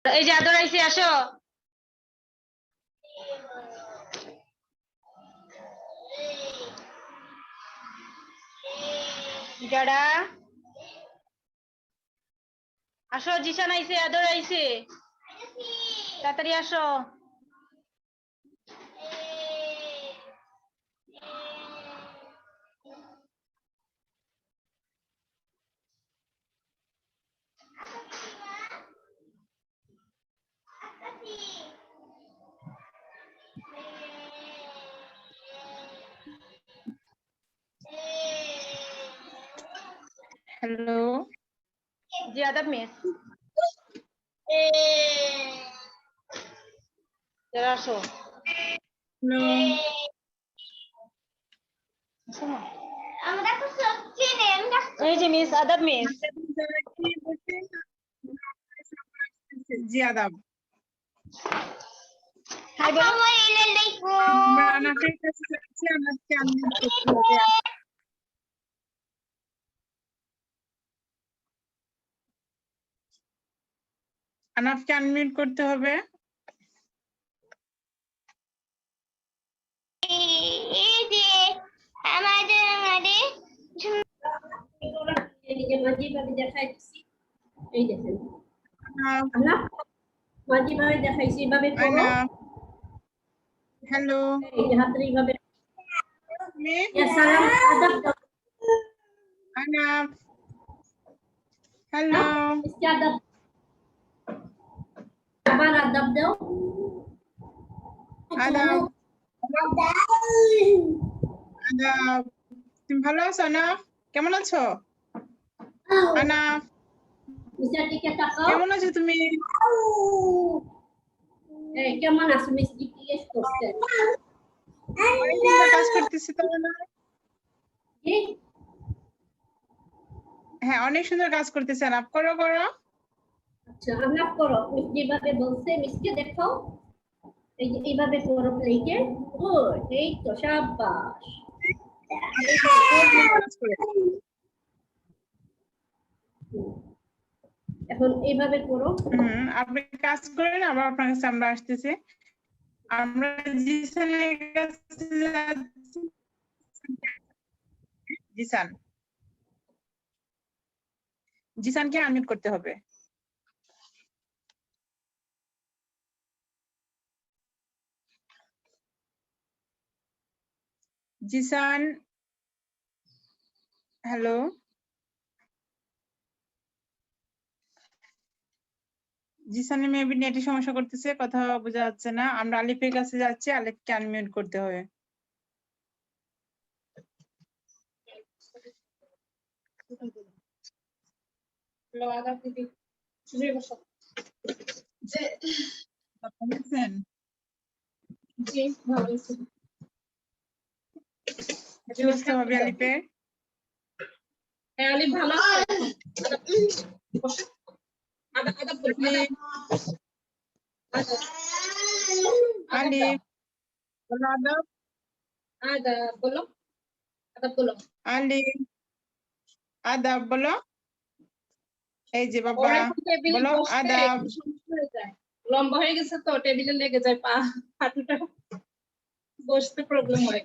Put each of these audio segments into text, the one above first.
এই যে আদর আইছে, আসো। যারা আসো, জিসান আইছে, আদর আইছে, তাড়াতাড়ি আসো। হ্যালো, জি আদব মিস, যারা আসো। হ্যালো, এই যে মিস, আদব মিস। জি আদাব। হাই বলো। আমরা আনাফের কাছে যাচ্ছি, আনাফকে আনমিউট করতে হবে। আনাফকে আনমিউট করতে হবে। হ্যালো, আনাফ, হ্যালো, আদাব, আদাব। তুমি ভালো আছো আনাফ? কেমন আছো আনাফ? কেমন আছো তুমি? কেমন আছো মিস জিজ্ঞেস করছে। অনেক সুন্দর কাজ করতেছি তো না? হ্যাঁ, অনেক সুন্দর কাজ করতেছে আনাফ, করো করো। আচ্ছা আনাপ করো, মিস যেভাবে বলছে মিসকে দেখাও, এই যে এইভাবে করো প্লেটে। গুড, এই তো শাবাশ। কাজ করে। এখন এইভাবে করো। আপনি কাজ করেন, আবার আপনার কাছে আমরা আসতেছি। আমরা জিসানের কাছে যাচ্ছি। জিসান, জিসানকে আনমিউট করতে হবে। জিসান, হ্যালো, জিসানের মেবি নেটের সমস্যা করতেছে, কথা বোঝা যাচ্ছে না। আমরা আলিফের কাছে যাচ্ছি, আলিফকে আনমিউট করতে হবে। কি অবস্থা হবে আলিফের? আলিফ ভালো আছে? আলিফ, বলো আদাব। আদাব বলো, আদাব বলো। আলিফ, আদাব বলো। এই যে বাবা, বলো আদাব। লম্বা হয়ে গেছে তো, টেবিলে লেগে যায় পা, হাঁটুটা বসতে প্রবলেম হয়।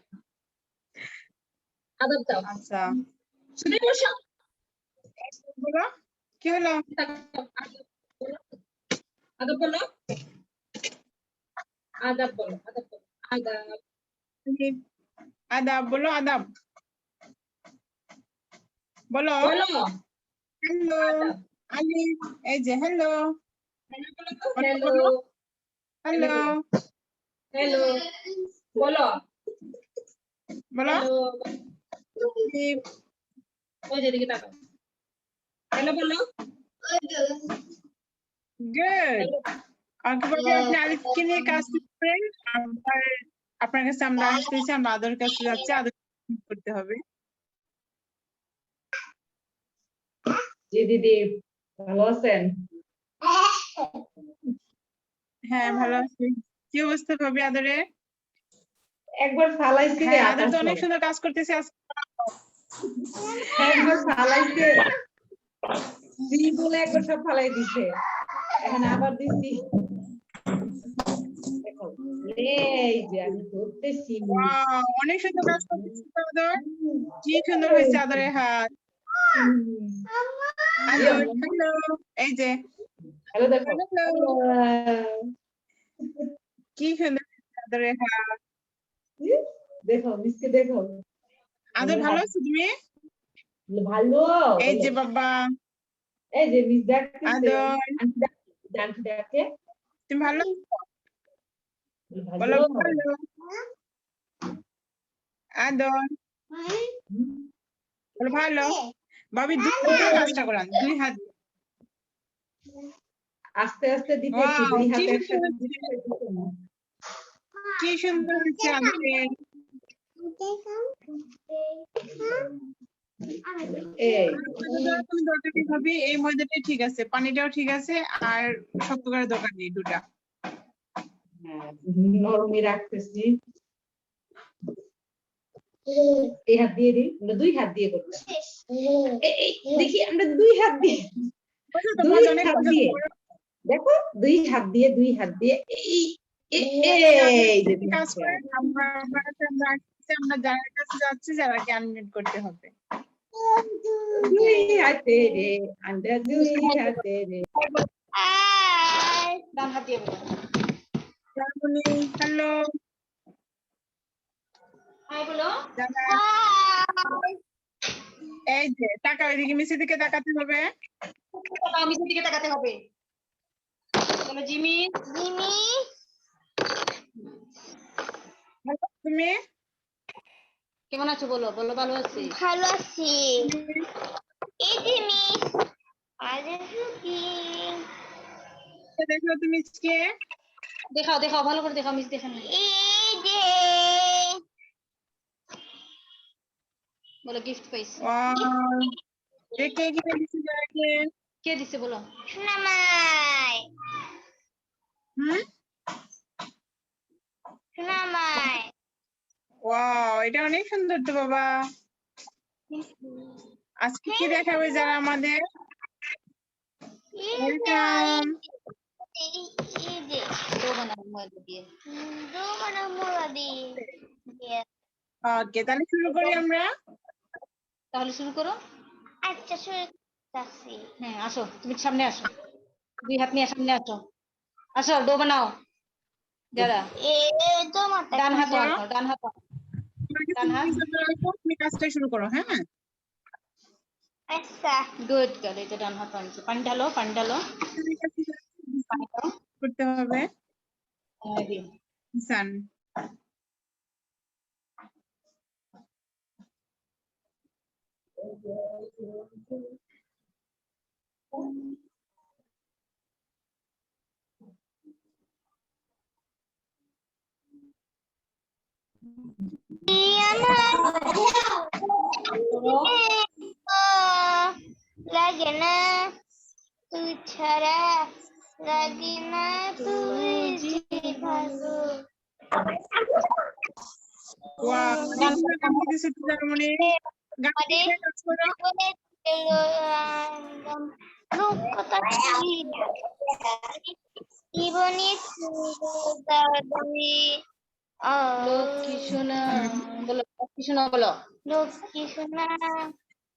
আদাব দাও। আচ্ছা, শুনে বসো। বলো কি হলো? আদাব বলো, আদাব বলো, আদাব বলো, আদাব। আদাব বলো, আদাব বলো। বলো হ্যালো আলিফ, এই যে হ্যালো, হ্যালো, হ্যালো, হ্যালো বলো, বলো হ্যালো। আলিফ। ওই যে দিকে তাকাও, হ্যালো বলো। গুড। কিভাবে আপনি আলিফকে নিয়ে কাজ করবেন, আপনার কাছে আমরা আসতেছি, আমরা আদর কাছে যাচ্ছি, আদর করতে হবে। জি দিদি, ভালো আছেন? হ্যাঁ ভালো আছি। কি অবস্থা ভাবি আদরে? একবার ফালাইছি রে হ্যাঁ, আদর তো আকাশ, অনেক সুন্দর কাজ করতেছে আজকে। একবার ফালাইছে জি বলে একবার সব ফালাই দিছে। এখন আবার দিচ্ছি দেখো এই যে আমি ধরতেছি Wow, অনেক সুন্দর কাজ করতেছিস আদর। কি সুন্দর হয়েছে আদরের হাত। আদর হ্যালো, এই যে হ্যালো দেখো হ্যালো, কি সুন্দর হয়েছে আদরের হাত। দেখো মিসকে দেখো আদর ভালো আছো তুমি? ভালো এই যে বাবা এই যে মিস দেখতেছে আদর, আন্টি দেখে তুমি ভালো আছো? বলো ভালো ভালো। আদর বলো ভালো। ভাবি দুই হাত দিয়ে কাজটা করান, দুই হাত দিয়ে। আস্তে আস্তে দিতেছি Wow, দুই কি হাতে সুন্দর একসাথে হয়েছে, দিতে না। কি সুন্দর হয়েছে আদরের। এই তুমি দরকারি ভাবি এই ময়দাটাই ঠিক আছে, পানিটাও ঠিক আছে, আর শক্ত করে দরকার নেই দুটা। নরমই রাখতেছি এই হাত দিয়ে দিই আমরা দুই হাত দিয়ে করতে দেখি আমরা দুই হাত দিয়ে দুই অনেক হাত পছন্দ দিয়ে করো। দেখো দুই হাত দিয়ে এই এই যে দুই কাজ হাত করে দিয়ে। আমরা আমরা যার কাছে যাচ্ছি যারা ক্যান্ডিডেট করতে হবে। দুই হাতে রে আমরা দুই হাতে রে ডান হাত দিয়ে বলো হ্যালো হাই বলো এই যে টাকা ওইদিকে মিসের দিকে তাকাতে হবে। মিসের দিকে তাকাতে হবে বলো জিমি Hello, তুমি কেমন আছো বলো বলো ভালো আছি ভালো আছি এই যে মিস আরে কি দেখো তুমি কে দেখাও দেখাও ভালো করে দেখাও মিস দেখেন এই যে বলো গিফট পাইছি Wow, কে দিছে যাকে কে দিছে বলো নামাই হুম নামাই ওয়াও এটা অনেক সুন্দর তো বাবা। আজকে কি দেখাবে যারা আমাদের ওয়েলকাম। এই যে তো বানাও ময়দা দিয়ে দো মানে মোলা দিয়ে ওকে তাহলে শুরু করি আমরা। তাহলে শুরু করো আচ্ছা শুরু করছি হ্যাঁ আসো তুমি সামনে আসো দুই হাত নিয়ে সামনে আসো আসো ডো বানাও যারা এই তো মাথা ডান হাত করো। রাখো ডান হাত রাখো। ডান হাত। তুমি কাজটা শুরু করো হ্যাঁ আচ্ছা গুড গার্ল এই যে ডান হাত আনছো পানি ঢালো পানি ঢালো পানি দাও করতে হবে দিও সান লাগে না তুই ছাড়া লাগে না তুই যে ভালো ওয়াও অনেক সুন্দর গান দিতেছে তো জার্মানি গান দিয়ে কাজ করো। জীবনী লক্ষ্মী সোনা বলো লক্ষ্মী সোনা বলো লক্ষ্মী সোনা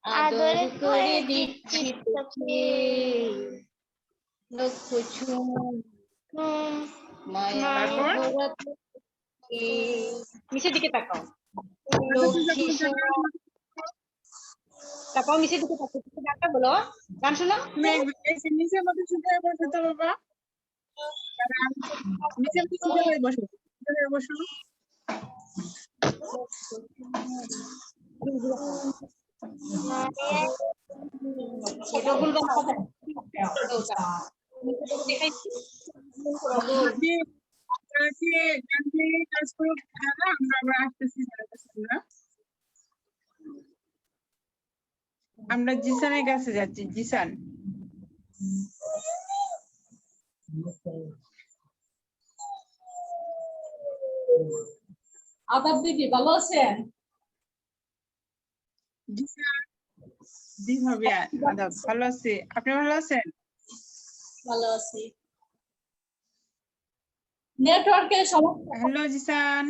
আদর করে দিচ্ছি তোকে লক্ষ মায়া তারপর? ভরা তোকে নিচের দিকে তাকাও লক্ষ্মী সোনা তাকাও নিচের দিকে তাকাও তুমি গানটা বলো গান শোনো তুমি নিচের মধ্যে শুধু বসে তো বাবা নিচের মধ্যে শুধু হয়ে বসো শুধু হয়ে বসো এটা ভুলবা না দেখাইছি গান দিয়ে কাজ করো যারা আমরা আবার আসতেছি যারা কাছে আমরা জিসানের কাছে যাচ্ছি জিসান আদাব দিদি ভালো আছেন? জিসান জি ভাবি আদাব ভালো আছি আপনি ভালো আছেন ভালো আছি নেটওয়ার্কের সমস্যা, হ্যালো জিসান,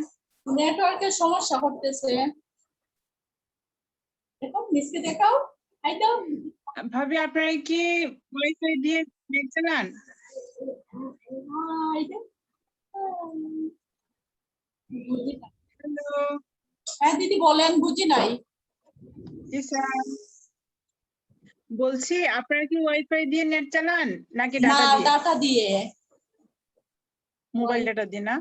নেটওয়ার্কের সমস্যা করতেছে। দেখো মিসকে দেখাও, এই তো ভাবি আপনারা কি ওয়াইফাই দিয়ে নেট চালান? এই যে বুঝি না। হ্যালো হ্যাঁ দিদি বলেন, বুঝি নাই। জিসান, বলছি আপনারা কি ওয়াইফাই দিয়ে নেট চালান নাকি না, ডাটা দিয়ে? ডাটা দিয়ে। মোবাইল ডাটা দিয়ে না?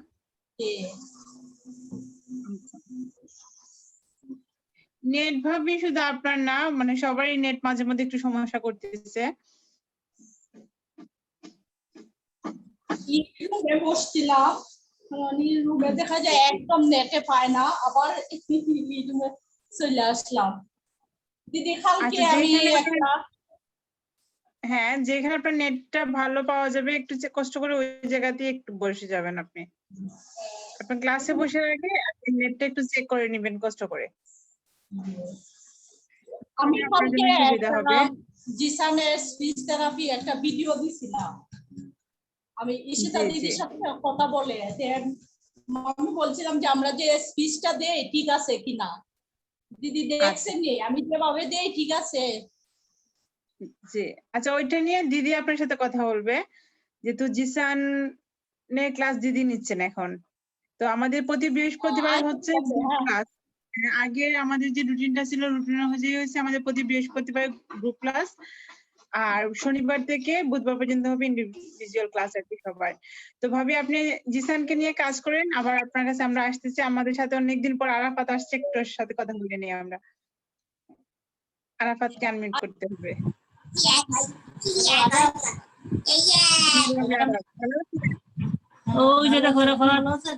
নেট ভাবি শুধু আপনার না, মানে সবারই নেট মাঝে মধ্যে একটু সমস্যা করতেছে। রুমে বসছিলাম, রুমে দেখা যায় একদম নেটে পায় না, আবার রুমে চলে আসলাম। দিদি কালকে আচ্ছা, আমি যেখানে একটা হ্যাঁ, যেখানে আপনার নেটটা ভালো পাওয়া যাবে একটু কষ্ট করে ওই জায়গাতে একটু বসে যাবেন আপনি। আপনার ক্লাসে বসে আগে আপনি নেটটা একটু চেক করে নেবেন কষ্ট করে। আমি আপনার জন্য কালকে সুবিধা হবে। জিসানের স্পিচ থেরাপি একটা ভিডিও দিছিলাম। আমি ঈশিতা জি, দিদির জি। সাথে কথা বলে আমি বলছিলাম যে আমরা যে স্পিচটা দেই ঠিক আছে কিনা, দিদি দেখছেন নি আমি যেভাবে দেই ঠিক আছে? জি, আচ্ছা ওইটা নিয়ে দিদি আপনার সাথে কথা বলবে, যেহেতু জিসান ক্লাস দিদি নিচ্ছেন এখন। তো আমাদের প্রতি বৃহস্পতিবার হচ্ছে হ্যাঁ। ক্লাস। আগে আমাদের যে রুটিনটা ছিল, রুটিন অনুযায়ী হচ্ছে আমাদের প্রতি বৃহস্পতিবার গ্রুপ ক্লাস, আর শনিবার থেকে বুধবার পর্যন্ত হবে ইন্ডিভিজুয়াল ক্লাস আর কি সবার। তো ভাবি আপনি জিসানকে নিয়ে কাজ করেন, আবার আপনার কাছে আমরা আসতেছি। আমাদের সাথে অনেকদিন পর আরাফাত আসছে, একটু ওর সাথে কথা বলে নিই আমরা। আরাফাতকে আনমিউট করতে হবে। ওই যেটা করে ফেলানো আছে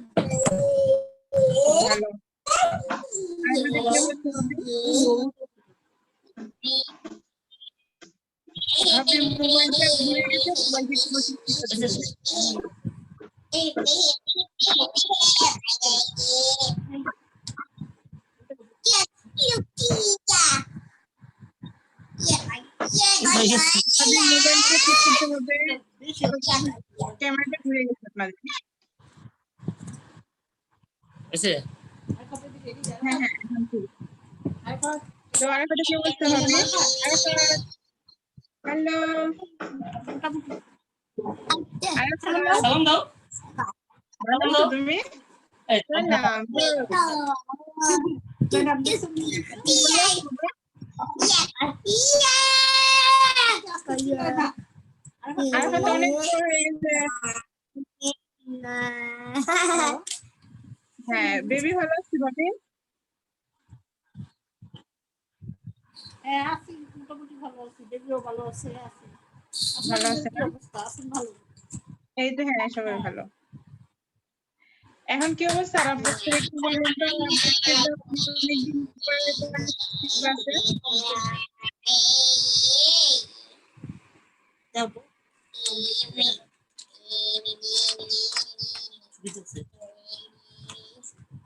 ভালো। আমাদের কি অবস্থা হবে? ভাবি মোবাইলটা ঘুরে গেছে, মোবাইলটা একটু বসে করতে হবে। ভাবি মোবাইলটা ঠিক করতে হবে, ক্যামেরাটা ঘুরে গেছে আপনাদের। এসে হ্যাঁ হ্যাঁ, এখন ঠিক। তো আরাফাতের কি অবস্থা হবে? আরাফাত, হ্যালো আরাফাত, সালাম দাও ভালো আছো তুমি? এই সালাম, আরাফাত অনেক বড় হয়ে গেছে। হ্যাঁ, বেবি ভালো আছে ভাবি? হ্যাঁ আছি, মোটামুটি ভালো আছি, বেবিও ভালো আছে। ভালো আছে কি না? অবস্থা? আছেন ভালো? এই তো হ্যাঁ, সবাই ভালো। এখন কি অবস্থা আরাফাত, একটু বলবেন তো? আজকে তো অনেকদিন পরে ক্লাসে। যাবো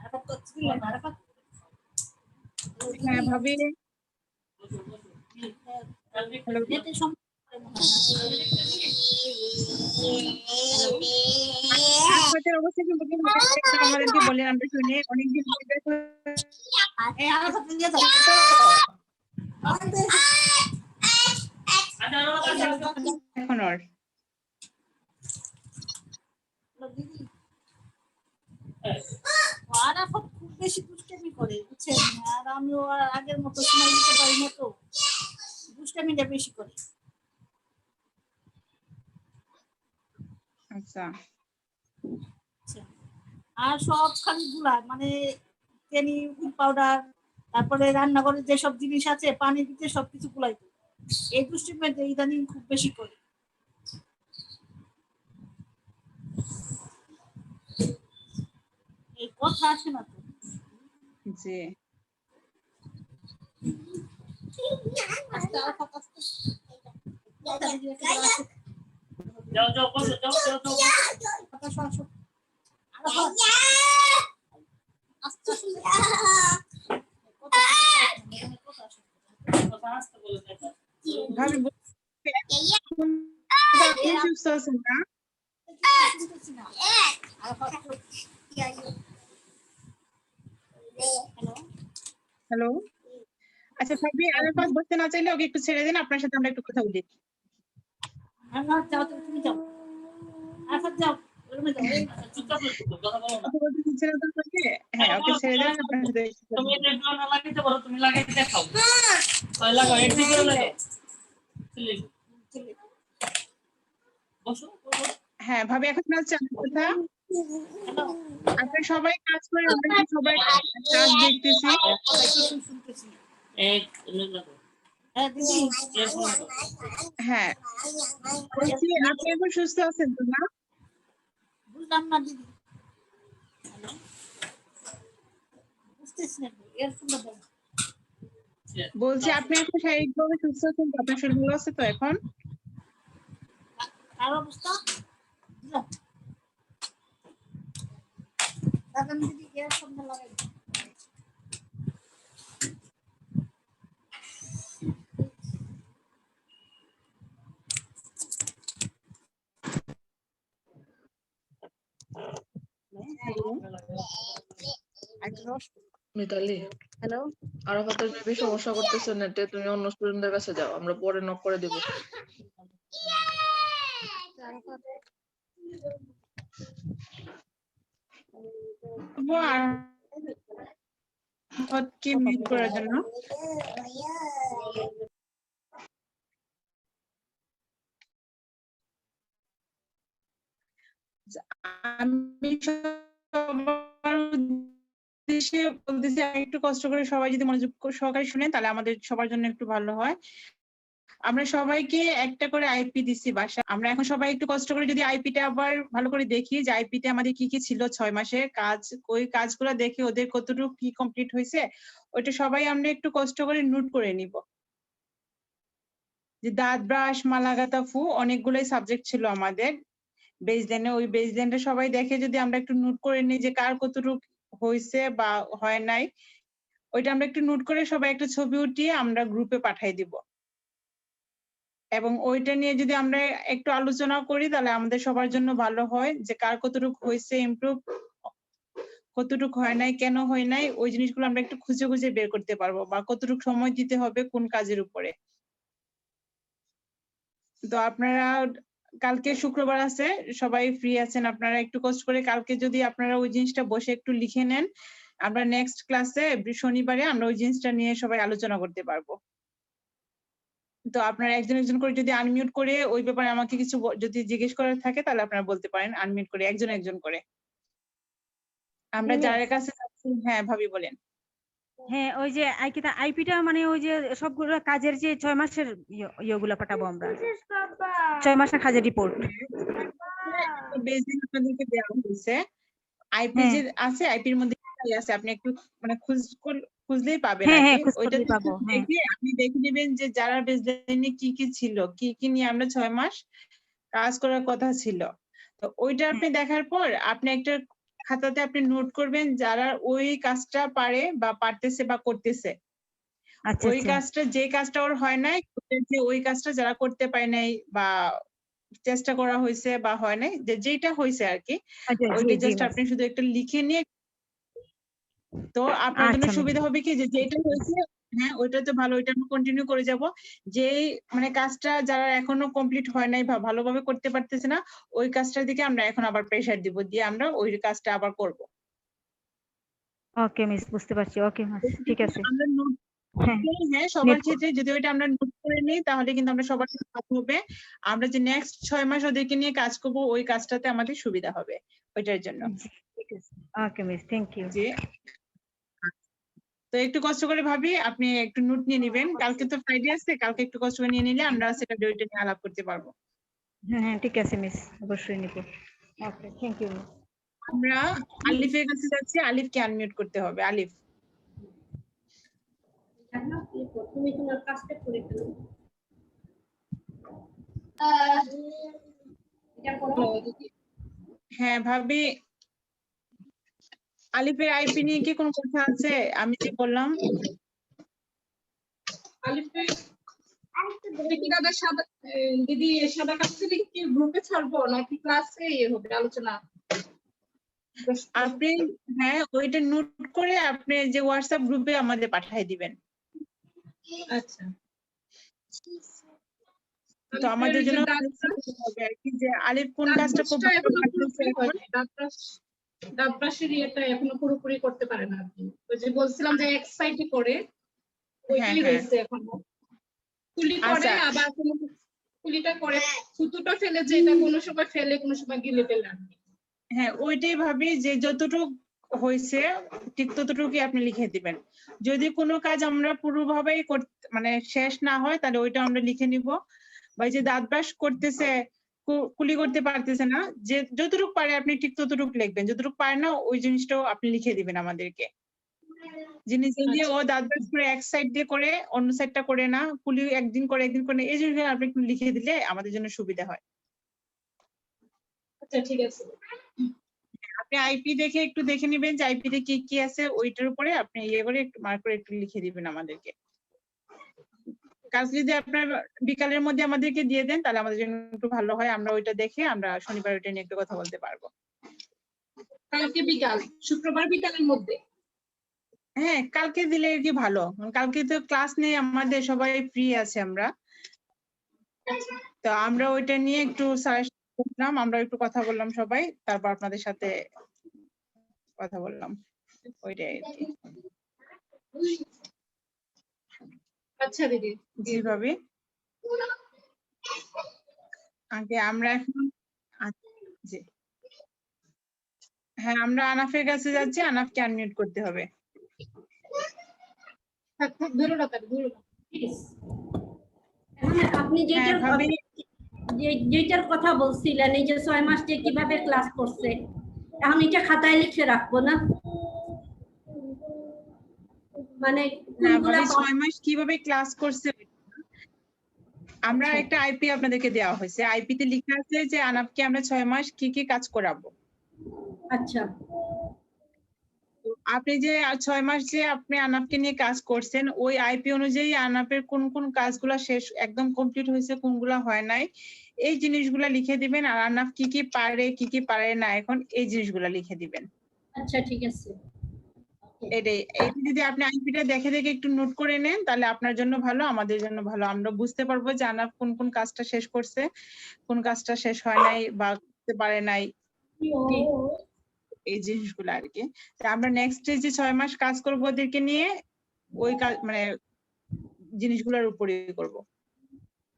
আরাফাত করছিলেন, আরাফাত হ্যাঁ ভাবি, হ্যালো। নেটে সমস্যা আরাফাতের অবস্থা কি বলবেন? একটু আমাদেরকে বলেন, আমরা শুনি। অনেকদিন পরে দেখা এই আরাফাত নিয়ে যাও। এখন ওর। দিদি আরাফাত খুব বেশি দুষ্টামি করে বুঝছেন, আর আমিও আর আগের মতো সময় দিতে পারি না, তো দুষ্টামিটা বেশি করে। আচ্ছা, আর সব খালি গুলা মানে তেনি পাউডার, তারপরে রান্নাঘরে যেসব জিনিস আছে পানি দিতে সবকিছু গুলাই দেয়। এই দুষ্টামিটা ইদানিং খুব বেশি করে। এই কথা আসে না তো। জি। আস্তে আরাফাত আস্তে কথা দিদি একটা আছে। যাও যাও বসো, যাও যাও যাও কথা শোনো, শোনো। আরাফাত আস্তে আস্তে কথা আসে। কথা আসতে বলে দেখা ভাবি আপনি সুস্থ আছেন না? শুনতেছি না। হ্যালো, আচ্ছা ভাবি আরাফাত বসতে না চাইলে ওকে একটু ছেড়ে দিন, আপনার সাথে আমরা একটু কথা বলি। যাও তুমি যাও, আচ্ছা যাও রুমে যাও। আচ্ছা, চুপচাপ বসো, কথা বলো না। কথা বলতে দিচ্ছে না তো আপনাকে? হ্যাঁ, ওকে ছেড়ে দিন, আপনার সাথে একটু কথা তুমি বলি। এটা একটু না লাগাইতে পারো, তুমি লাগাইতে দেখাও। তাহলে লাগাও, একটু করে লাগাও। চলে যাও। বসো, বসো। হ্যাঁ ভাবি, এখন হচ্ছে আমার কথা। আপনারা সবাই কাজ করে, আমরা কি সবাই কাজ দেখতেছি। শুনতেছি। এক লাগাও। হ্যাঁ দিদি, এরপর লাগাও। হ্যাঁ, বলছি আপনি এখন সুস্থ আছেন তো না? বুঝলাম না দিদি। বুঝতেছি না, এয়ারফোনটা দাও। বলছি আপনি এখন শারীরিকভাবে সুস্থ আছেন তো? আপনার শরীর ভালো আছে তো এখন? আর অবস্থা যাও। দাদা দিদি এয়ারফোনটা লাগাই দাও। মিতালি, হ্যালো, আরাফাতের বেবি সমস্যা করতেছে নেটে, তুমি অন্য স্টুডেন্টদের কাছে যাও, আমরা পরে নক করে দিব। আরাফাতকে মিউট করার জন্য। আমি সবার উদ্দেশ্যে বলতেছি, একটু কষ্ট করে সবাই যদি মনোযোগ সহকারে শুনেন তাহলে আমাদের সবার জন্য একটু ভালো হয়। আমরা সবাইকে একটা করে আইপি দিচ্ছি বাসা। আমরা এখন সবাই একটু কষ্ট করে যদি আইপিটা আবার ভালো করে দেখি যে আইপিতে আমাদের কি কি ছিল 6 মাসের কাজ, ওই কাজগুলো দেখে ওদের কতটুকু কি কমপ্লিট হয়েছে ওইটা সবাই আমরা একটু কষ্ট করে নোট করে নিব। যে দাঁত ব্রাশ, মালাগাতা, ফু অনেকগুলোই সাবজেক্ট ছিল আমাদের বেসলাইনে। ওই বেসলাইনটা সবাই দেখে যদি আমরা একটু নোট করে নিই যে কার কতটুকু হয়েছে বা হয় নাই, ওইটা আমরা একটু নোট করে সবাই একটা ছবি উঠিয়ে আমরা গ্রুপে পাঠিয়ে দিব। এবং ওইটা নিয়ে যদি আমরা একটু আলোচনা করি তাহলে আমাদের সবার জন্য ভালো হয় যে কার কতটুকু হয়েছে, ইমপ্রুভ কতটুকু হয় নাই, কেন হয় নাই, ওই জিনিসগুলো আমরা একটু খুঁজে খুঁজে বের করতে পারবো বা কতটুকু সময় দিতে হবে কোন কাজের উপরে। তো আপনারা কালকে শুক্রবার আছে, সবাই ফ্রি আছেন, আপনারা একটু কষ্ট করে কালকে যদি আপনারা ওই জিনিসটা বসে একটু লিখে নেন, আমরা নেক্সট ক্লাসে শনিবারে আমরা ওই জিনিসটা নিয়ে সবাই আলোচনা করতে পারবো। তো আপনারা একজন একজন করে যদি আনমিউট করে ওই ব্যাপারে আমাকে কিছু যদি জিজ্ঞেস করার থাকে তাহলে আপনারা বলতে পারেন, আনমিউট করে একজন একজন করে। আমরা যার কাছে যাচ্ছি। হ্যাঁ ভাবি বলেন। হ্যাঁ, ওই যে আইপিটা মানে ওই যে সবগুলো কাজের যে 6 মাসের ইয়েগুলো পাঠাবো আমরা, 6 মাসের কাজের রিপোর্ট। বেসিক আপনাদেরকে দেওয়া হয়েছে, আইপি যে আছে আইপির মধ্যে কি আছে আপনি একটু মানে খুঁজলেই পাবেন আর কি। ওইটা দেখে আপনি দেখে নেবেন যে যারা বেসলাইনে কি কি ছিল, কি কি নিয়ে আমরা 6 মাস কাজ করার কথা ছিল। তো ওইটা আপনি দেখার পর আপনি একটা খাতাতে আপনি নোট করবেন যারা ওই কাজটা পারে বা পারতেছে বা করতেছে। ওই কাজটা যে কাজটা ওর হয় নাই, যে ওই কাজটা যারা করতে পারে নাই বা চেষ্টা করা হয়েছে বা হয় নাই, যেটা হয়েছে আর কি, ওইটা জাস্ট আপনি শুধু একটা লিখে নিয়ে, তো আপনার জন্য সুবিধা হবে কি যে যেটা হয়েছে হ্যাঁ ওইটা তো ভালো, ওইটা আমরা কন্টিনিউ করে যাব। যে মানে কাজটা যারা এখনো কমপ্লিট হয় নাই বা ভালোভাবে করতে পারতেছে না, ওই কাজটার দিকে আমরা এখন আবার প্রেসার দিব, দিয়ে আমরা ওই কাজটা আবার করব। ওকে মিস, বুঝতে পারছি। ওকে মিস, ঠিক আছে। আমরা নোট হ্যাঁ সবার ক্ষেত্রে যদি ওইটা আমরা নোট করে নিই তাহলে কিন্তু আমরা সবার সাথে কথা হবে, আমরা যে নেক্সট 6 মাস ওদেরকে নিয়ে কাজ করব ওই কাজটাতে আমাদের সুবিধা হবে ওইটার জন্য। ঠিক আছে, ওকে মিস, থ্যাংক ইউ। জি, তো একটু কষ্ট করে ভাবি আপনি একটু নোট নিয়ে নেবেন, কালকে তো ফ্রাইডে আছে, কালকে একটু কষ্ট করে নিয়ে নিলে আমরা সেটা ওইটা নিয়ে আলাপ করতে পারবো। হ্যাঁ ঠিক আছে মিস, অবশ্যই নিব। ওকে, থ্যাংক ইউ। আমরা আলিফের কাছে যাচ্ছি, আলিফকে আনমিউট করতে হবে। আলিফ, তুমি তোমার কাজটা করে ফেলো। হ্যাঁ ভাবি, আলিফের আইপি নিয়ে কি কোনো কথা আছে? আমি যে বললাম আলিফের কি দাদা দিদি সাদা কাগজে লিখে গ্রুপে ছাড়বো নাকি ক্লাসে হবে আলোচনা? আপনি হ্যাঁ ওইটা নোট করে আপনি যে হোয়াটসঅ্যাপ গ্রুপে আমাদের পাঠিয়ে দিবেন। আচ্ছা তো আমাদের জন্য হবে আর কি যে আলিফ কোন কাজটা খুব ভালো পারতেছে এখন। ডাবরাশের ইয়েটা এখনো পুরোপুরি করতে পারে না আপনি। ওই যে বলছিলাম যে এক সাইডে করে ওইটাই হ্যাঁ। রয়েছে এখনো। কুলি করে আচ্ছা। আবার কোনো কুলিটা করে সুতোটা ফেলে যেটা কোনো সময় ফেলে কোনো সময় গিলে ফেলে আর কি। হ্যাঁ ওইটাই ভাবি যে যতটুকু হয়েছে ঠিক ততটুকুই আপনি লিখে দিবেন। যদি কোনো কাজ আমরা পুরোভাবেই মানে শেষ না হয় তাহলে ওইটা আমরা লিখে নিব। বা এই যে দাঁত ব্রাশ করতেছে কুলি করতে পারতেছে না, যে যতটুকু পারে আপনি ঠিক ততটুকু লিখবেন, যতটুকু পারে না ওই জিনিসটাও আপনি লিখে দিবেন আমাদেরকে। জিনিস দিয়ে ও দাঁত ব্রাশ করে এক সাইড দিয়ে করে অন্য সাইডটা করে না, কুলি একদিন করে এই জিনিসগুলো আপনি একটু লিখে দিলে আমাদের জন্য সুবিধা হয়। আচ্ছা ঠিক আছে। আপনি আইপি দেখে একটু দেখে নেবেন যে আইপি তে কি কি আছে, ওইটার উপরে আপনি ইয়ে করে একটু মার্ক করে একটু লিখে দিবেন আমাদেরকে। কাজ যদি আপনার বিকালের মধ্যে আমাদেরকে দিয়ে দেন তাহলে আমাদের জন্য একটু ভালো হয়, আমরা ওইটা দেখে আমরা শনিবার ওইটা নিয়ে একটু কথা বলতে পারবো। কালকে বিকাল, শুক্রবার বিকালের মধ্যে? হ্যাঁ কালকে দিলে আর কি ভালো, কালকে তো ক্লাস নেই আমাদের, সবাই ফ্রি আছে আমরা। তো আমরা ওইটা নিয়ে একটু সাজেশন করলাম, আমরা একটু কথা বললাম সবাই, তারপর আপনাদের সাথে কথা বললাম ওইটাই আর কি। আচ্ছা দিদি। জি ভাবি। আগে আমরা এখন জি হ্যাঁ আমরা আনাফের কাছে যাচ্ছি, আনাফকে আনমিউট করতে হবে। থাক থাক ধরো না, তার ধরো না। আপনি হ্যাঁ ভাবি। যেটার কথা বলছিলেন এই যে 6 মাস যে কিভাবে ক্লাস করছে, এখন এটা খাতায় লিখে রাখবো না? মানে না ভাবি 6 মাস কিভাবে ক্লাস করছে, আমরা একটা আইপি আপনাদেরকে দেওয়া হয়েছে, আইপি তে লেখা আছে যে আনাফকে আমরা 6 মাস কি কি কাজ করাবো। আচ্ছা আপনি যে 6 মাস যে আপনি আনাফকে নিয়ে কাজ করছেন, ওই আইপি অনুযায়ী আনাফের কোন কোন কাজগুলা শেষ একদম কমপ্লিট হয়েছে, কোনগুলা হয় নাই, এই জিনিসগুলা লিখে দিবেন। আর আনাফ কি কি পারে কি কি পারে না এখন এই জিনিসগুলা লিখে দিবেন। আচ্ছা ঠিক আছে। এটাই, এইটা যদি আপনি আইপিটা দেখে দেখে একটু নোট করে নেন তাহলে আপনার জন্য ভালো, আমাদের জন্য ভালো। আমরা বুঝতে পারবো যে আনাফ কোন কোন কাজটা শেষ করছে, কোন কাজটা শেষ হয় নাই বা করতে পারে নাই, এই জিনিসগুলো আর কি। আমরা নেক্সট যে 6 মাস কাজ করবো ওদেরকে নিয়ে, ওই কাজ মানে জিনিসগুলোর উপরে করব।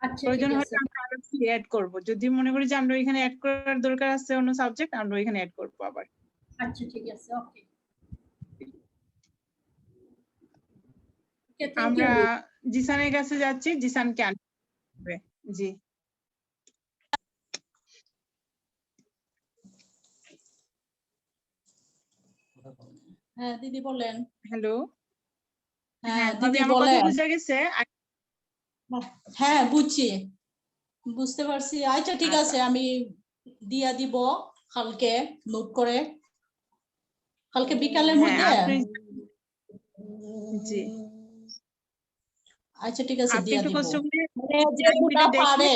আচ্ছা প্রয়োজন হলে আমরা আরো অ্যাড করব, যদি মনে করি যে আমরা ওইখানে অ্যাড করার দরকার আছে অন্য সাবজেক্ট, আমরা ওইখানে অ্যাড করব আবার। আচ্ছা ঠিক আছে ওকে। আমরা জিসানের কাছে যাচ্ছি, জিসানকে আনবে। জি হ্যাঁ দিদি বলেন। হ্যালো। হ্যাঁ দিদি দিদি আমার কথা বলেন। বুঝা গেছে? হ্যাঁ বুঝছি, বুঝতে পারছি। আচ্ছা ঠিক আছে, আমি দিয়া দিব কালকে নোট করে, কালকে বিকালের মধ্যে। জি আচ্ছা ঠিক আছে আপনি দিয়া একটু দিব। কষ্ট করে যেগুলা পারে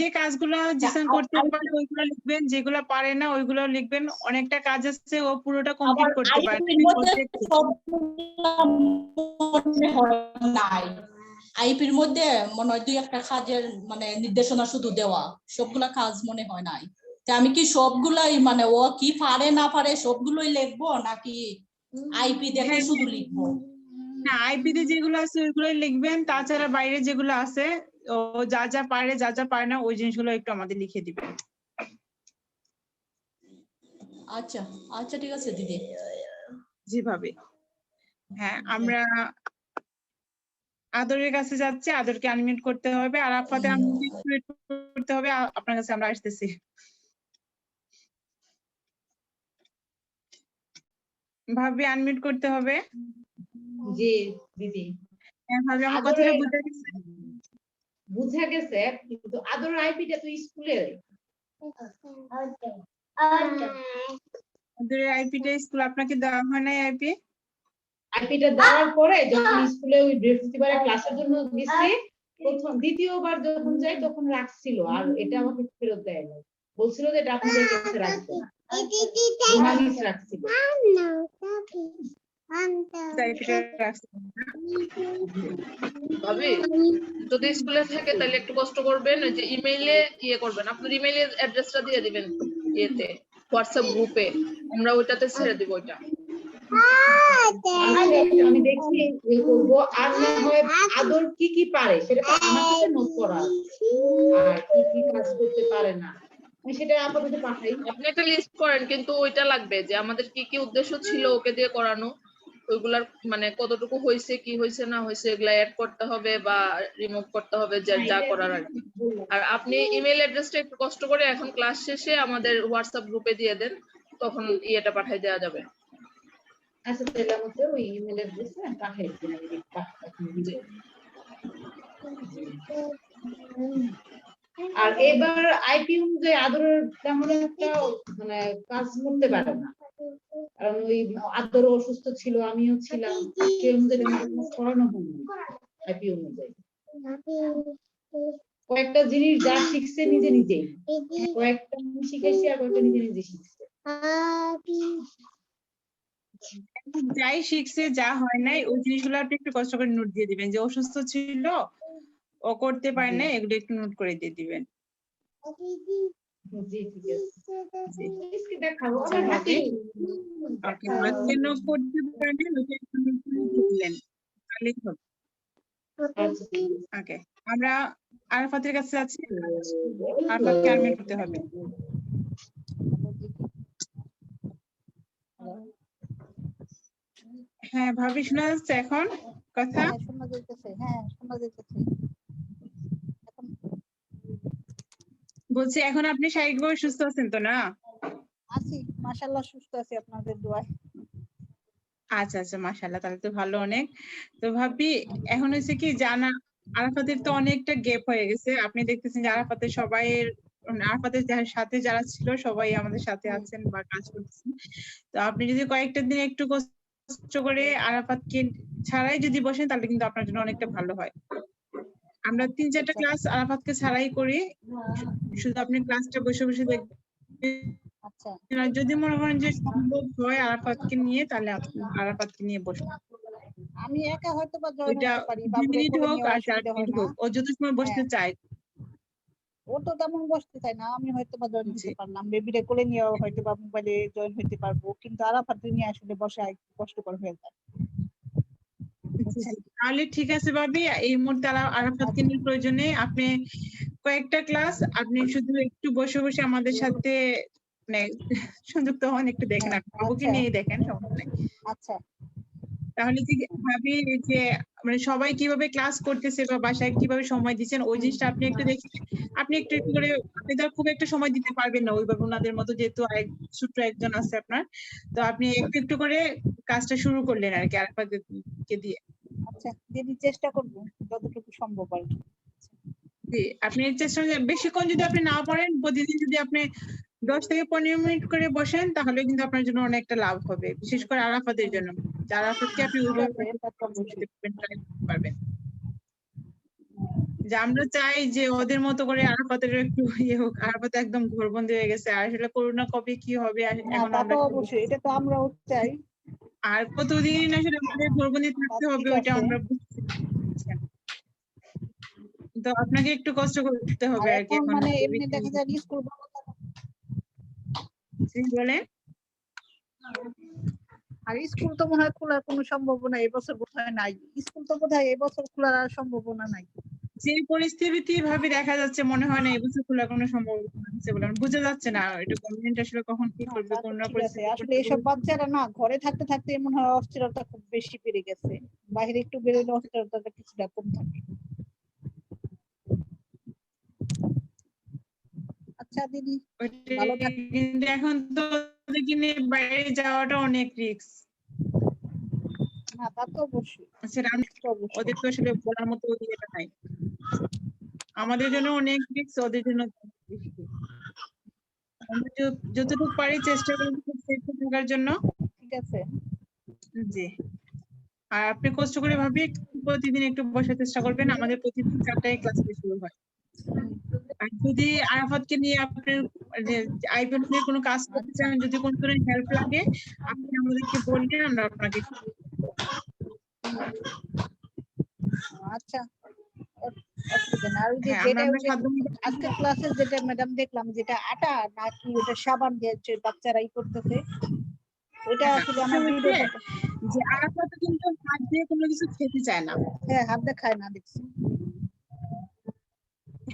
যে কাজগুলো জিসান করতে পারে ওইগুলো লিখবেন, যেগুলো পারে না ওইগুলো লিখবেন। অনেকটা কাজ আছে ও পুরোটা কমপ্লিট করতে পারে নাই, আইপির মধ্যে মনে হয় 2-1টা কাজের মানে নির্দেশনা শুধু দেওয়া, সবগুলা কাজ মনে হয় নাই। তা আমি কি সবগুলাই মানে ও কি পারে না পারে সবগুলোই লিখবো নাকি আইপি দেখে শুধু লিখবো? না আইপি তে যেগুলো আছে ওইগুলোই লিখবেন, তাছাড়া বাইরে যেগুলো আছে ও যা যা পারে যা যা পারে না ওই জিনিসগুলো একটু আমাদের লিখে দিবেন। আচ্ছা আচ্ছা ঠিক আছে দিদি। জি ভাবি। হ্যাঁ আমরা আদরের কাছে যাচ্ছি, আদরকে আনমিউট করতে হবে, আর আফাতে আনমিউট করতে হবে। আপনার কাছে আমরা আসতেছি। ভাবি আনমিউট করতে হবে। জি দিদি। হ্যাঁ ভাবি আমার কথাটা বুঝা গেছে? বুঝা গেছে, কিন্তু আদরের আইপিটা তো স্কুলে। আদরের আইপিটা স্কুল আপনাকে দেওয়া হয় নাই? আইপিটা দেওয়ার পরে যখন স্কুলে ওই বৃহস্পতিবারে ক্লাসের জন্য গেছি, প্রথম দ্বিতীয়বার যখন যাই তখন রাখছিল, আর এটা আমাকে ফেরত দেয় না। বলছিল যে এটা আপনাদের কাছে রাখবে না, রুমালিস রাখছিল। তাই এটা রাখছি। ভাবি যদি স্কুলে থাকে তাহলে একটু কষ্ট করবেন, ওই যে ইমেইলে ইয়ে করবেন, আপনার ইমেইলের অ্যাড্রেসটা দিয়ে দিবেন ইয়েতে হোয়াটসঅ্যাপ গ্রুপে, আমরা ওইটাতে ছেড়ে দিব ওইটা। আমি দেখছি ইয়ে করবো। আর না হয় আদর কি কি পারে সেটা তো আমার কাছে নোট করা আছে, আর কি কি কাজ করতে পারে না আমি সেটা আপাতত পাঠাই। আপনি একটা লিস্ট করেন, কিন্তু ওইটা লাগবে যে আমাদের কি কি উদ্দেশ্য ছিল ওকে দিয়ে করানো, ওইগুলার মানে কতটুকু হয়েছে কি হয়েছে না হয়েছে এগুলা অ্যাড করতে হবে বা রিমুভ করতে হবে, যা যা করার আর কি। আর আপনি ইমেল অ্যাড্রেসটা একটু কষ্ট করে এখন ক্লাস শেষে আমাদের হোয়াটসঅ্যাপ গ্রুপে দিয়ে দেন, তখন ইয়েটা পাঠিয়ে দেওয়া যাবে। আচ্ছা তাহলে আমাকে ওই ইমেল অ্যাড্রেসে পাঠিয়ে দিন। আর এবার আইপি অনুযায়ী আদরের তেমন একটা মানে কাজ করতে পারে না, কারণ ওই আদর অসুস্থ ছিল, আমিও ছিলাম, সেই অনুযায়ী আমাদের কাজ করানো হয়নি। আইপি অনুযায়ী কয়েকটা জিনিস যা শিখছে নিজে নিজেই, কয়েকটা আমি শিখেছি আর কয়েকটা নিজে নিজে শিখছে। যাই শিখছে যা হয় নাই ওই জিনিসগুলো আপনি একটু কষ্ট করে নোট দিয়ে দিবেন, যে অসুস্থ ছিল ও করতে পারে না এগুলো একটু নোট করে দিয়ে দিবেন। জি ঠিক আছে। জি। দেখাবো আচ্ছা, হবে। ওকে, কেন করতে পারে না ওইটা একটু নোট করে দিলেন তাহলেই হবে। ওকে, আমরা আরাফাতের কাছে যাচ্ছি। আরাফাতকে আনমিউট করতে হবে। হ্যাঁ ভাবি, শোনা যাচ্ছে এখন কথা? শোনা যাইতেছে, হ্যাঁ শোনা যাইতেছে। বলছি এখন আপনি শারীরিকভাবে সুস্থ আছেন তো না? আছি, মাশাআল্লাহ সুস্থ আছি আপনাদের দোয়ায়। আচ্ছা আচ্ছা, মাশাআল্লাহ, তাহলে তো ভালো অনেক। তো ভাবি এখন হচ্ছে কি জানা, আরাফাতের তো অনেকটা গ্যাপ হয়ে গেছে, আপনি দেখতেছেন যে আরাফাতের আরাফাতের সাথে যারা ছিল সবাই আমাদের সাথে আছেন বা কাজ করতেছেন। তো আপনি যদি কয়েকটা দিন একটু কষ্ট করে আরাফাতকে ছাড়াই যদি বসেন তাহলে কিন্তু আপনার জন্য অনেকটা ভালো হয়। আমরা 3-4টা ক্লাস আরাফাতকে ছাড়াই করি, শুধু আপনি ক্লাসটা বসে বসে দেখবেন। আচ্ছা, আর যদি মনে করেন যে সম্ভব হয় আরাফাতকে নিয়ে, তাহলে আরাফাতকে নিয়ে বসুন। আমি একা হয়তো বা জয়েন ওইটা হতে পারি, 2 বাবুরে মিনিট কোলে হোক নিয়ে আর 4 অসুবিধা হয় মিনিট না। হোক, ও যত সময় বসতে চায়। ও তো তেমন বসতে চায় না, আমি হয়তো বা জয়েন জি। হতে পারলাম, বেবিরে কোলে নিয়ে হয়তো বা মোবাইলে জয়েন হতে পারবো, কিন্তু আরাফাতকে নিয়ে আসলে বসা একটু কষ্টকর হয়ে যায়। তাহলে ঠিক আছে ভাবি, এই মুহূর্তে আরাফাতকে নিয়ে প্রয়োজনে আপনি কয়েকটা ক্লাস আপনি শুধু একটু বসে বসে আমাদের সাথে মানে সংযুক্ত হন, একটু দেখেন, হ্যাঁ, আপনি বাবুকে আচ্ছা। নিয়ে দেখেন, সমস্যা নেই। আচ্ছা, তাহলে কি ভাবি যে মানে সবাই কিভাবে ক্লাস করতেছে বা বাসায় কিভাবে সময় দিচ্ছেন ওই জিনিসটা আপনি একটু দেখে আপনি একটু একটু করে, আপনি তো খুব একটা সময় দিতে পারবেন না ওইভাবে ওনাদের মতো, যেহেতু ছোট্ট একজন আছে আপনার, তো আপনি একটু একটু করে কাজটা শুরু করলেন আর কি আরাফাতকে দিয়ে। আচ্ছা দিদি চেষ্টা করবো যতটুকু সম্ভব আর কি। জি, আপনি চেষ্টা বেশিক্ষণ যদি আপনি না পারেন, প্রতিদিন যদি আপনি 10 থেকে 15 মিনিট করে বসেন তাহলে কিন্তু আপনার জন্য অনেকটা লাভ হবে, বিশেষ করে আরাফাতের জন্য। আরাফাতকে আপনি ওইভাবে try করতে পারবেন। যে আমরা চাই যে ওদের মতো করে আরাফাতের একটু ইয়ে হোক, আরাফাত একদম ঘরবন্দি হয়ে গেছে, আসলে করোনা কবে কি হবে না এখন তা আমরা তো অবশ্যই, এটা তো আমরাও চাই। আর কতদিন আসলে আমাদের ঘরবন্দি থাকতে হবে ওইটা আমরা বুঝতে পারছি না। তো আপনাকে একটু কষ্ট করতে হবে আর কি এখন এখন। মানে এমনি দেখা যায় স্কুল বলেন। আর স্কুল তো মনে হয় খোলার কোনো সম্ভাবনা এবছর বোধহয় নাই, স্কুল তো বোধহয় এবছর খোলার আর সম্ভাবনা নাই। যে পরিস্থিতি ভাবে দেখা যাচ্ছে মনে হয় না এবছর খোলার কোনো সম্ভাবনা আছে বলে, বোঝা যাচ্ছে না এটা গভর্নমেন্ট আসলে কখন কি করবে, কোন ঠিক আছে, পরিস্থিতি। আসলে এসব বাচ্চারা না ঘরে থাকতে থাকতে মনে হয় অস্থিরতা খুব বেশি বেড়ে গেছে, বাইরে একটু বেরোলে অস্থিরতাটা কিছুটা কম থাকে। আচ্ছা দিদি ভালো থাকবেন। কিন্তু এখন তো ওদেরকে নিয়ে বাইরে যাওয়াটা অনেক রিস্ক। না তা তো অবশ্যই, ওদের তো আসলে বলার মতো ইয়েটা নাই, আমাদের জন্য অনেক রিস্ক, ওদের জন্য আমরা যতটুকু পারি চেষ্টা করব সেফ থাকার জন্য। ঠিক আছে জি, আর আপনি কষ্ট করে ভাবি প্রতিদিন একটু বসার চেষ্টা করবেন, আমাদের প্রতিদিন 4টায় ক্লাস শুরু হয়। আর যদি আরাফাতকে নিয়ে আপনার আইপিএল নিয়ে কোনো কাজ করতে চান, যদি কোনো ধরনের হেল্প লাগে আপনি আমাদেরকে বললে আমরা আপনাকে আচ্ছা অসুবিধা না। আর ওই যে হ্যাঁ যেটা আমরা ওই যে সাধ্য আজকের ক্লাসে যেটা ম্যাডাম দেখলাম যেটা আটা নাকি ওটা সাবান দিয়ে যে বাচ্চারা ই করতেছে ওইটা আসলে আমার ভিডিওটা যে আরাফাত কিন্তু হাত দিয়ে কোনো কিছু খেতে চায় না। হ্যাঁ হাত দিয়ে খায় না দেখছি।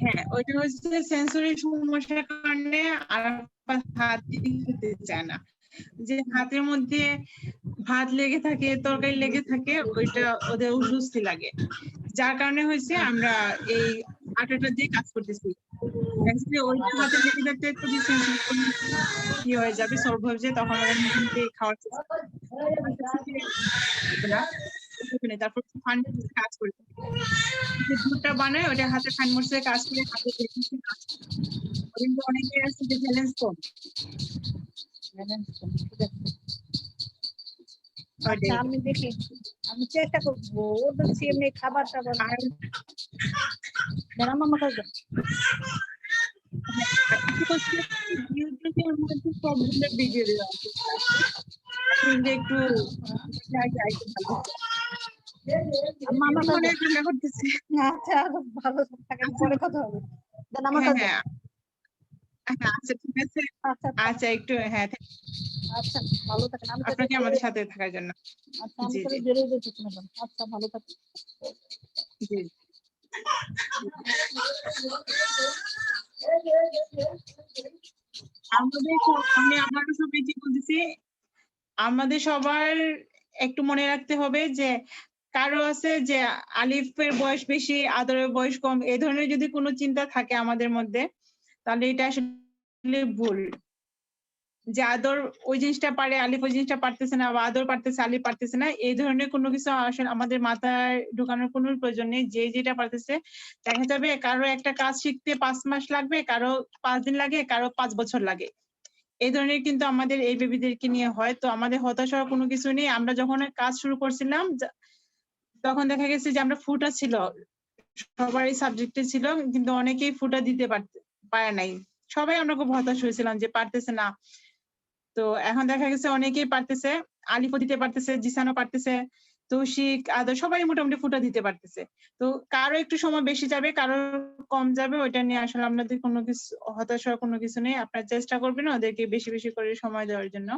হ্যাঁ ওইটা হচ্ছে সেন্সরি সমস্যার কারণে আরাফাত হাত দিয়ে খেতে চায় না। যে হাতের মধ্যে ভাত লেগে থাকে, তরকারি লেগে থাকে, ওইটা ওদের অস্বস্তি লাগে। যার কারণে হয়েছে আমরা এই আটাটা দিয়ে কাজ করতেছি। ওইটা হাতে লেগে থাকতে যদি কি হয়ে যাবে, সলভ হয়ে যায়, তখন ওরা নিজে খাওয়ার চেষ্টা করবে। তারপর কাজ করতে দুধটা বানায় ওটা হাতে খান মরছে কাজ করে হাতে দেখেছি কাজ করে। কিন্তু অনেকে আছে যে ব্যালেন্স কম। আচ্ছা আমি দেখি, আমি চেষ্টা করবো ওর দেখছি এমনি খাবার টাবার ম্যাডাম আমার কাছে ইউটিউবের মধ্যে সবগুলো ভিডিও দেওয়া আছে। একটু আমার মনে কাছে ঠান্ডা করতেছে। আচ্ছা ভালো থাকেন, পরে কথা হবে। দেন আমার কাছে হ্যাঁ আচ্ছা ঠিক আছে। আচ্ছা আচ্ছা একটু হ্যাঁ আচ্ছা ভালো থাকেন। আমি তো আপনাকে আমাদের সাথে থাকার জন্য। আচ্ছা আমি জি তো জি বেরোই যেতেছি ম্যাডাম। আচ্ছা ভালো থাকেন। জি আমি আমারও সবাইকে বলতেছি, আমাদের সবার একটু মনে রাখতে হবে যে কারো আছে যে আলিফের বয়স বেশি আদরের বয়স কম, এই ধরনের যদি কোনো চিন্তা থাকে আমাদের মধ্যে, তাহলে এটা আসলে ভুল। যে আদর ওই জিনিসটা পারে, আলিফ ওই জিনিসটা পারতেছে না, বা আদর পারতেছে আলিফ পারতেছে না, এই ধরনের কোনো কিছু আসলে আমাদের মাথায় ঢোকানোর কোনো প্রয়োজন নেই। যে যেটা পারতেছে, দেখা যাবে কারো একটা কাজ শিখতে 5 মাস লাগবে, কারো 5 দিন লাগে, কারো 5 বছর লাগে। এই ধরনের কিন্তু আমাদের এই বেবিদেরকে নিয়ে হয়। তো আমাদের হতাশ হওয়ার কোনো কিছু নেই। আমরা যখন কাজ শুরু করছিলাম তখন দেখা গেছে যে আমরা ফুটা ছিল, সবারই সাবজেক্টে ছিল, কিন্তু অনেকেই ফুটা দিতে পারে নাই। সবাই আমরা খুব হতাশ হয়েছিলাম যে পারতেছে না। তো এখন দেখা গেছে অনেকেই পারতেছে, আলিফও দিতে পারতেছে, জিসানও পারতেছে, তৌশিক আদর সবাই মোটামুটি ফুটা দিতে পারতেছে। তো কারো একটু সময় বেশি যাবে, কারো কম যাবে, ওইটা নিয়ে আসলে আপনাদের কোনো কিছু হতাশ হওয়ার কোনো কিছু নেই। আপনারা চেষ্টা করবেন ওদেরকে বেশি বেশি করে সময় দেওয়ার জন্য।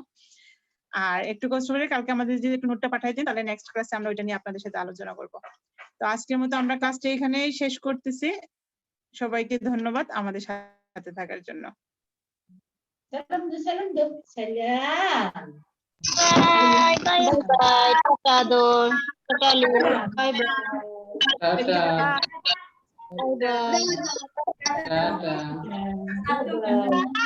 আর একটু কষ্ট করে কালকে আমাদের যদি একটু নোটটা পাঠাই দেন, তাহলে নেক্সট ক্লাসে আমরা ওইটা নিয়ে আপনাদের সাথে আলোচনা করব। তো আজকের মতো আমরা ক্লাসটা এখানেই শেষ করতেছি। সবাইকে ধন্যবাদ আমাদের সাথে থাকার জন্য। Salam daw. Salam. Bye bye bye. Pakador. Pakalu. Bye bye. Tata Bye bye. Tata Bye.